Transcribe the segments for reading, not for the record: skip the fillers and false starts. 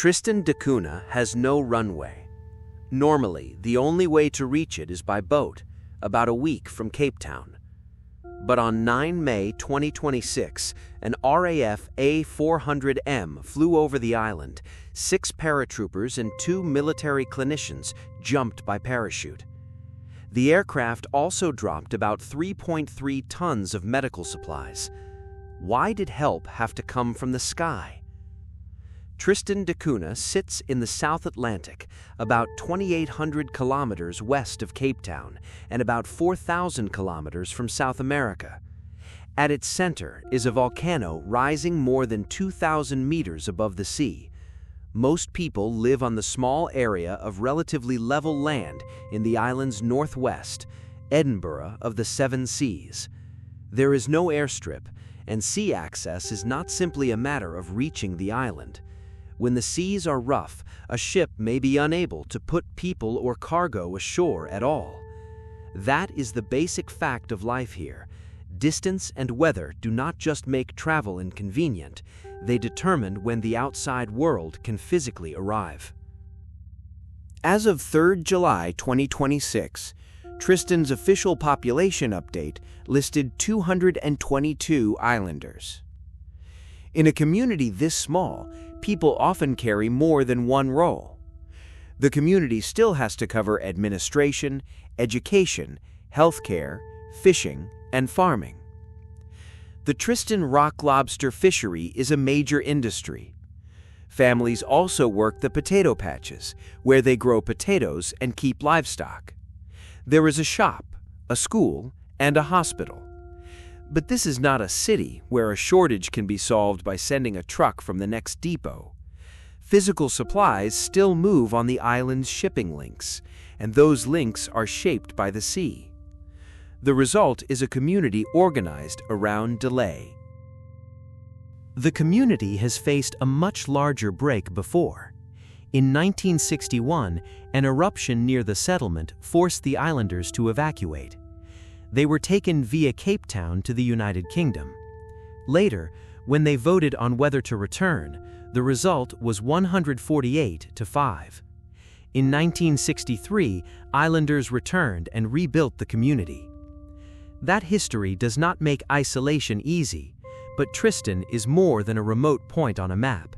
Tristan da Cunha has no runway. Normally, the only way to reach it is by boat, about a week from Cape Town. But on 9 May 2026, an RAF A400M flew over the island. 6 paratroopers and 2 military clinicians jumped by parachute. The aircraft also dropped about 3.3 tons of medical supplies. Why did help have to come from the sky? Tristan da Cunha sits in the South Atlantic, about 2,800 kilometers west of Cape Town and about 4,000 kilometers from South America. At its center is a volcano rising more than 2,000 meters above the sea. Most people live on the small area of relatively level land in the island's northwest, Edinburgh of the Seven Seas. There is no airstrip, and sea access is not simply a matter of reaching the island. When the seas are rough, a ship may be unable to put people or cargo ashore at all. That is the basic fact of life here. Distance and weather do not just make travel inconvenient, they determine when the outside world can physically arrive. As of 3 July 2026, Tristan's official population update listed 222 islanders. In a community this small, people often carry more than one role. The community still has to cover administration, education, healthcare, fishing, and farming. The Tristan rock lobster fishery is a major industry. Families also work the potato patches, where they grow potatoes and keep livestock. There is a shop, a school, and a hospital. But this is not a city where a shortage can be solved by sending a truck from the next depot. Physical supplies still move on the island's shipping links, and those links are shaped by the sea. The result is a community organized around delay. The community has faced a much larger break before. In 1961, an eruption near the settlement forced the islanders to evacuate. They were taken via Cape Town to the United Kingdom. Later, when they voted on whether to return, the result was 148-5. In 1963, islanders returned and rebuilt the community. That history does not make isolation easy, but Tristan is more than a remote point on a map.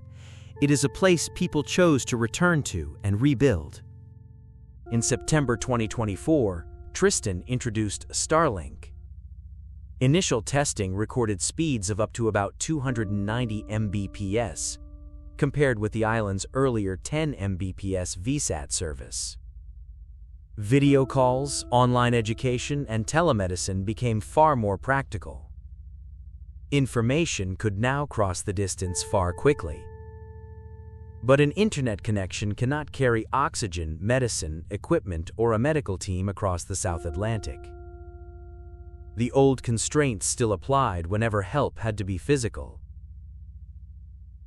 It is a place people chose to return to and rebuild. In September 2024, Tristan introduced Starlink. Initial testing recorded speeds of up to about 290 Mbps, compared with the island's earlier 10 Mbps VSAT service. Video calls, online education, and telemedicine became far more practical. Information could now cross the distance far quickly. But an internet connection cannot carry oxygen, medicine, equipment, or a medical team across the South Atlantic. The old constraints still applied whenever help had to be physical.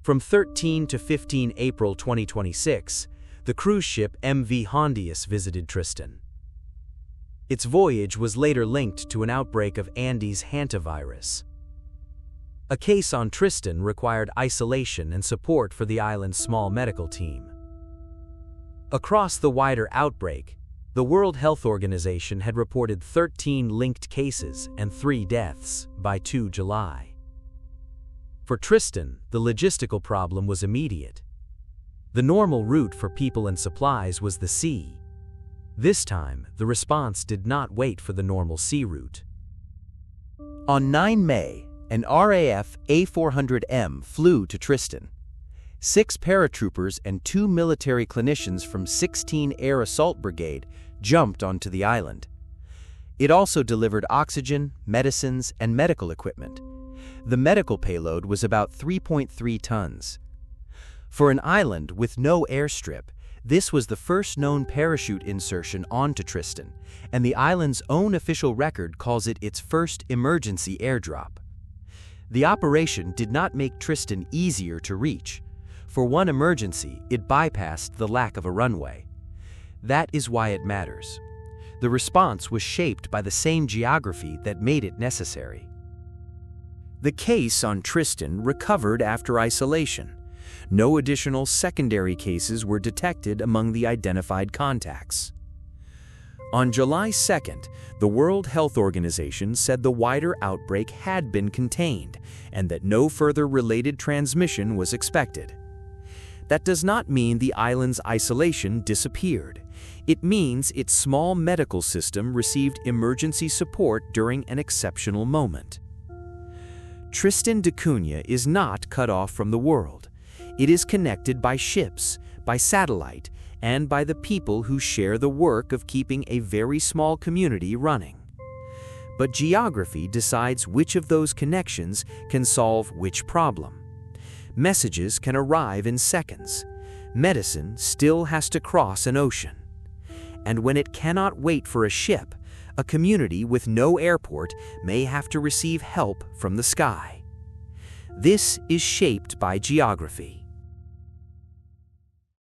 From 13 to 15 April 2026, the cruise ship MV Hondius visited Tristan. Its voyage was later linked to an outbreak of Andes hantavirus. A case on Tristan required isolation and support for the island's small medical team. Across the wider outbreak, the World Health Organization had reported 13 linked cases and 3 deaths by 2 July. For Tristan, the logistical problem was immediate. The normal route for people and supplies was the sea. This time, the response did not wait for the normal sea route. On 9 May, an RAF A400M flew to Tristan. 6 paratroopers and 2 military clinicians from 16 Air Assault Brigade jumped onto the island. It also delivered oxygen, medicines, and medical equipment. The medical payload was about 3.3 tons. For an island with no airstrip, this was the first known parachute insertion onto Tristan, and the island's own official record calls it its first emergency airdrop. The operation did not make Tristan easier to reach. For one emergency, it bypassed the lack of a runway. That is why it matters. The response was shaped by the same geography that made it necessary. The case on Tristan recovered after isolation. No additional secondary cases were detected among the identified contacts. On July 2nd, the World Health Organization said the wider outbreak had been contained and that no further related transmission was expected. That does not mean the island's isolation disappeared. It means its small medical system received emergency support during an exceptional moment. Tristan da Cunha is not cut off from the world. It is connected by ships, by satellite, and by the people who share the work of keeping a very small community running. But geography decides which of those connections can solve which problem. Messages can arrive in seconds. Medicine still has to cross an ocean. And when it cannot wait for a ship, a community with no airport may have to receive help from the sky. This is shaped by geography.